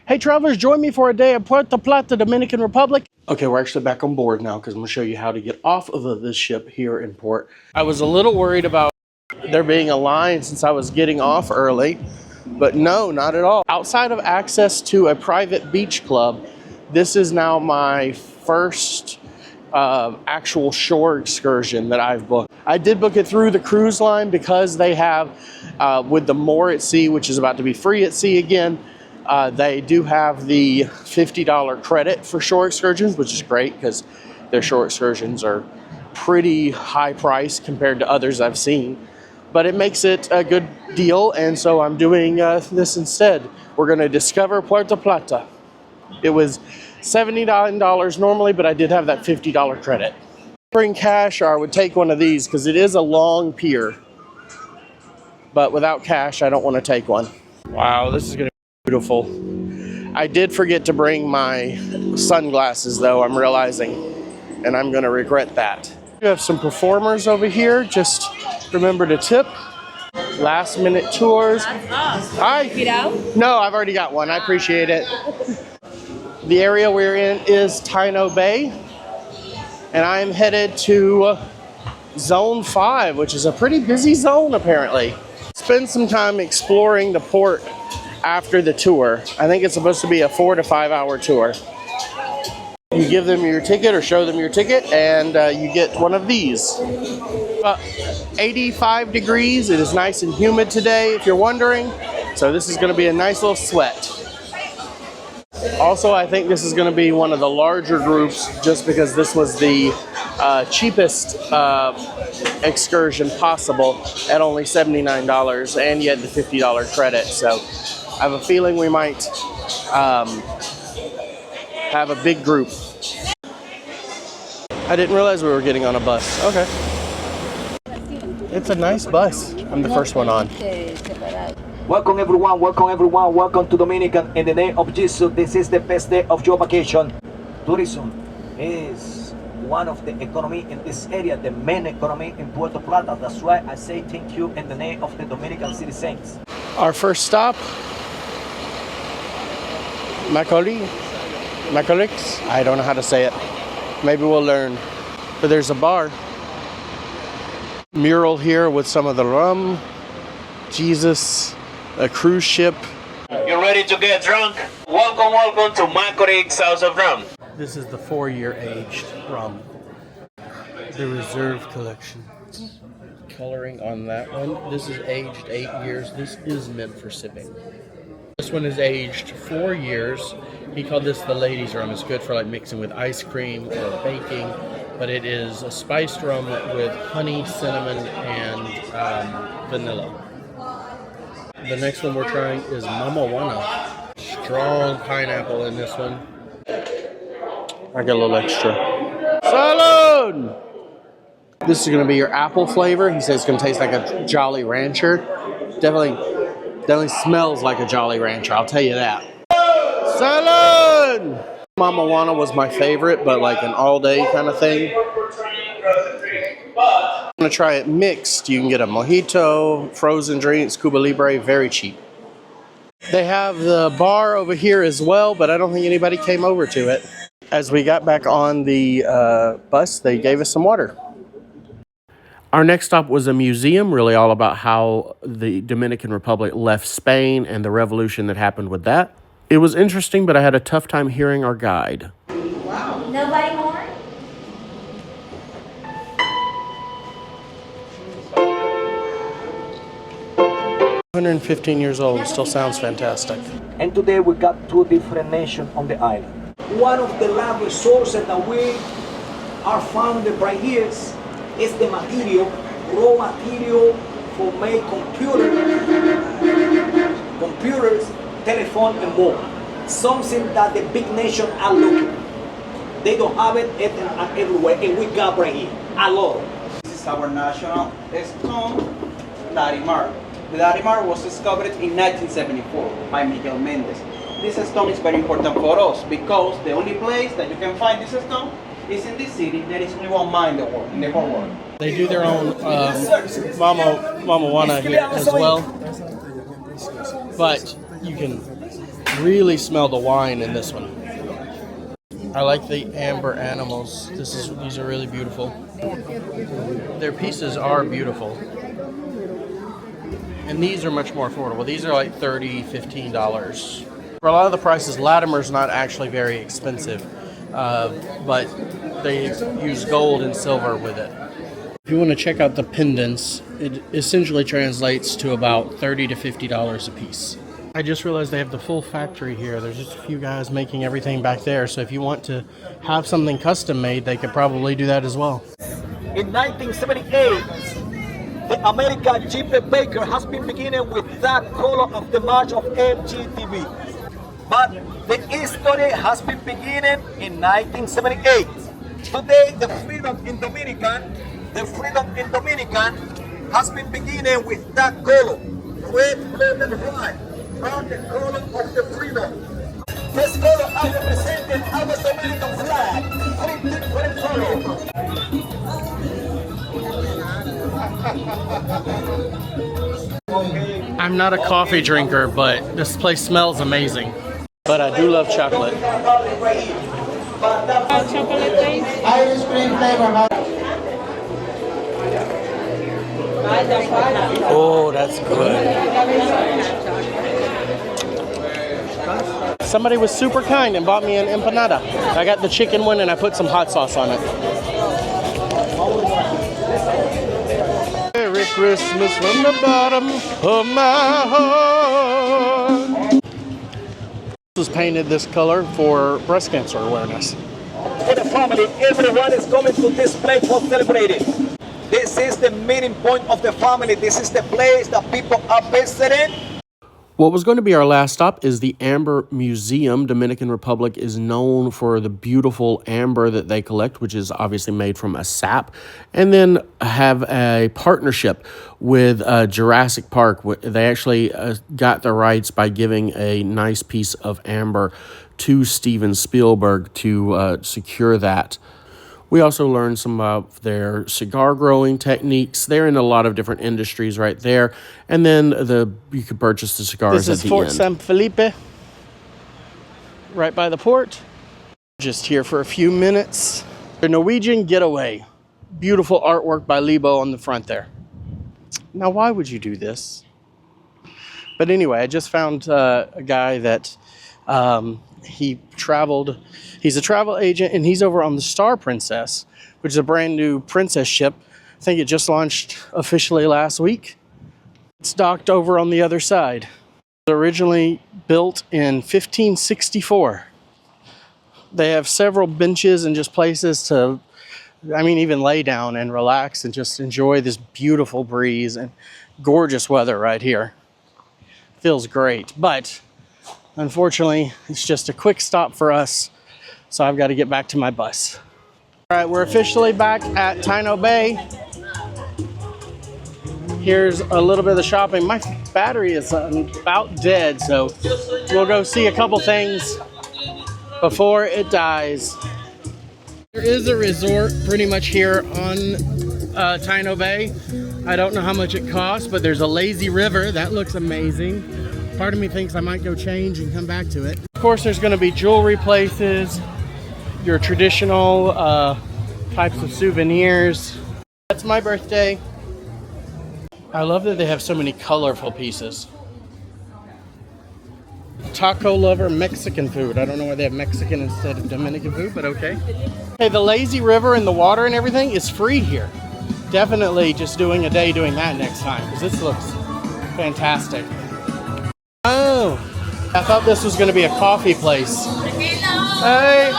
Hey travelers, join me for a day at Puerto Plata, Dominican Republic. Okay, we're actually back on board now because I'm going to show you how to get off of this ship here in port. I was a little worried about there being a line since I was getting off early, but no, not at all. Outside of access to a private beach club, this is now my first actual shore excursion that I've booked. I did book it through the cruise line because they have, with the More at Sea, which is about to be free at sea again, they do have the $50 credit for shore excursions, which is great because their shore excursions are pretty high price compared to others I've seen. But it makes it a good deal, and so I'm doing this instead. We're going to discover Puerto Plata. It was $79 normally, but I did have that $50 credit. Bring cash, or I would take one of these because it is a long pier. But without cash, I don't want to take one. Wow, this is going to be beautiful. I did forget to bring my sunglasses, though, I'm realizing, and I'm going to regret that. We have some performers over here. Just remember to tip. Last minute tours. Hi. No, I've already got one. I appreciate it. The area we're in is Taino Bay, and I'm headed to Zone 5, which is a pretty busy zone apparently. Spend some time exploring the port after the tour. I think it's supposed to be a 4 to 5 hour tour. You give them your ticket or show them your ticket, and you get one of these. 85 degrees. It is nice and humid today, if you're wondering. So this is going to be a nice little sweat. Also, I think this is going to be one of the larger groups just because this was the cheapest excursion possible at only $79, and you had the $50 credit. So I have a feeling we might have a big group. I didn't realize we were getting on a bus. Okay. It's a nice bus. I'm the first one on. Welcome everyone, welcome to Dominican. In the name of Jesus, this is the best day of your vacation. Tourism is one of the economy in this area, the main economy in Puerto Plata. That's why I say thank you in the name of the Dominican citizens. Our first stop, Macorix. I don't know how to say it. Maybe we'll learn. But there's a bar. Mural here with some of the rum. Jesus. A cruise ship. You ready to get drunk? Welcome to Macorix House of Rum. This is the 4-year aged rum. The Reserve Collection. Coloring on that one. This is aged 8 years. This is meant for sipping. This one is aged 4 years. He called this the ladies' rum. It's good for like mixing with ice cream or baking. But it is a spiced rum with honey, cinnamon, and vanilla. The next one we're trying is Mamawana. Strong pineapple in this one. I got a little extra. Salud! This is going to be your apple flavor. He says it's going to taste like a Jolly Rancher. Definitely smells like a Jolly Rancher, I'll tell you that. Salud! Mamawana was my favorite, but like an all-day kind of thing. I'm going to try it mixed. You can get a mojito, frozen drinks, Cuba Libre, very cheap. They have the bar over here as well, but I don't think anybody came over to it. As we got back on the bus, they gave us some water. Our next stop was a museum, really all about how the Dominican Republic left Spain and the revolution that happened with that. It was interesting, but I had a tough time hearing our guide. Wow. Nobody more? 115 years old, still sounds fantastic. And today we got 2 different nations on the island. One of the last resources that we are founded right here is the material, raw material for make computers, telephone and more. Something that the big nations are looking. They don't have it everywhere, and we got right here, a lot. This is our national stone, Larimar. The Larimar was discovered in 1974 by Miguel Mendez. This stone is very important for us because the only place that you can find this stone is in this city. There is only one mine in the whole world. They do their own Mamawana here as well, but you can really smell the wine in this one. I like the amber animals. These are really beautiful. Their pieces are beautiful. And these are much more affordable. These are like $30, $15. For a lot of the prices, Larimar's not actually very expensive, but they use gold and silver with it. If you want to check out the pendants, it essentially translates to about $30 to $50 a piece. I just realized they have the full factory here. There's just a few guys making everything back there. So if you want to have something custom made, they could probably do that as well. In 1978, the American Jeep Baker has been beginning with that color of the March of MGTV. But the history has been beginning in 1978. Today, the freedom in Dominican has been beginning with that color. Red, blue, and white are the color of the freedom. This color is representing our Dominican flag. Three different colors. I'm not a coffee drinker, but this place smells amazing. But I do love chocolate. Chocolate taste. Ice cream flavor. Oh, that's good. Somebody was super kind and bought me an empanada. I got the chicken one and I put some hot sauce on it. Merry Christmas from the bottom of my heart. This was painted this color for breast cancer awareness. For the family, everyone is coming to this place for celebrating. This is the meeting point of the family. This is the place that people are visiting. What was going to be our last stop is the Amber Museum. Dominican Republic is known for the beautiful amber that they collect, which is obviously made from a sap, and then have a partnership with Jurassic Park. They actually got the rights by giving a nice piece of amber to Steven Spielberg to secure that. We also learned some of their cigar growing techniques. They're in a lot of different industries right there. And then you could purchase the cigars at the end. This is Fort San Felipe, right by the port. Just here for a few minutes. The Norwegian Getaway. Beautiful artwork by Lebo on the front there. Now, why would you do this? But anyway, I just found a guy that he's a travel agent, and he's over on the Star Princess, which is a brand new princess ship. I think it just launched officially last week. It's docked over on the other side. It was originally built in 1564. They have several benches and just places to, even lay down and relax and just enjoy this beautiful breeze and gorgeous weather right here. Feels great, but unfortunately, it's just a quick stop for us, so I've got to get back to my bus. All right, we're officially back at Taino Bay. Here's a little bit of the shopping. My battery is about dead, so we'll go see a couple things before it dies. There is a resort pretty much here on Taino Bay. I don't know how much it costs, but there's a lazy river. That looks amazing. Part of me thinks I might go change and come back to it. Of course, there's going to be jewelry places, your traditional types of souvenirs. That's my birthday. I love that they have so many colorful pieces. Taco lover, Mexican food. I don't know why they have Mexican instead of Dominican food, but okay. Hey, the lazy river and the water and everything is free here. Definitely just doing a day doing that next time, because this looks fantastic. Oh, I thought this was going to be a coffee place. Hey.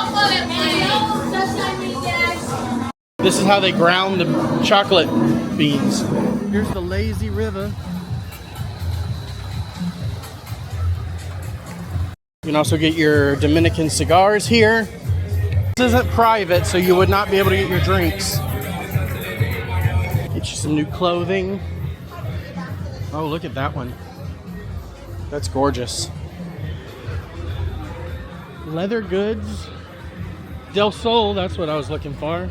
This is how they ground the chocolate beans. Here's the lazy river. You can also get your Dominican cigars here. This isn't private, so you would not be able to get your drinks. Get you some new clothing. Oh, look at that one. That's gorgeous. Leather goods. Del Sol, that's what I was looking for.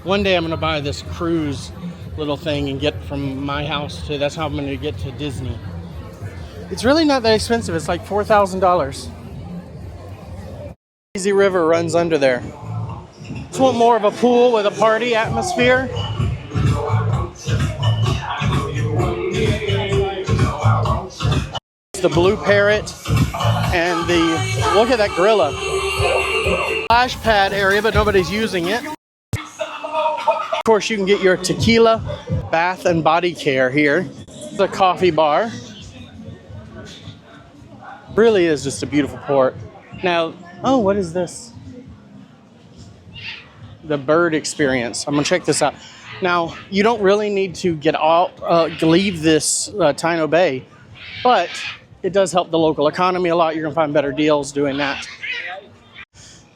One day I'm gonna buy this cruise little thing and get from my house to, that's how I'm gonna get to Disney. It's really not that expensive. It's like $4,000. Easy River runs under there. Just want more of a pool with a party atmosphere. The blue parrot and the, look at that gorilla. Splash pad area, but nobody's using it. Of course, you can get your tequila, bath and body care here. The coffee bar. Really is just a beautiful port. Now, oh, what is this? The bird experience. I'm gonna check this out. Now, you don't really need to leave this Taino Bay, but it does help the local economy a lot. You're gonna find better deals doing that.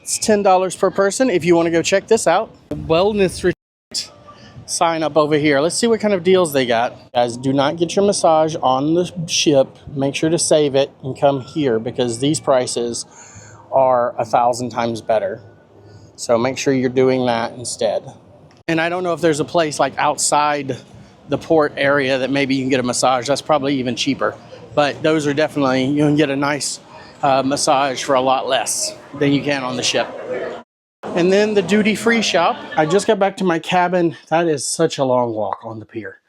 It's $10 per person if you want to go check this out. Wellness retreat sign up over here. Let's see what kind of deals they got. Guys, do not get your massage on the ship. Make sure to save it and come here because these prices are 1,000 times better. So make sure you're doing that instead. And I don't know if there's a place like outside the port area that maybe you can get a massage. That's probably even cheaper. But those are definitely, you can get a nice massage for a lot less than you can on the ship. And then the duty-free shop. I just got back to my cabin. That is such a long walk on the pier.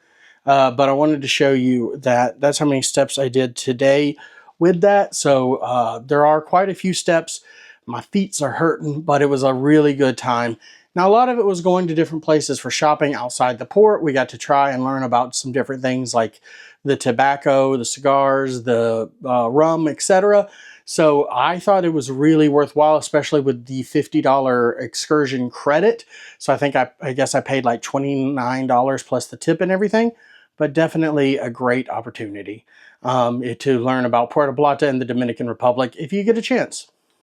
But I wanted to show you that that's how many steps I did today with that. So there are quite a few steps. My feet are hurting, but it was a really good time. Now, a lot of it was going to different places for shopping outside the port. We got to try and learn about some different things like the tobacco, the cigars, the rum, etc. So I thought it was really worthwhile, especially with the $50 excursion credit. So I think I guess I paid like $29 plus the tip and everything, but definitely a great opportunity to learn about Puerto Plata and the Dominican Republic if you get a chance.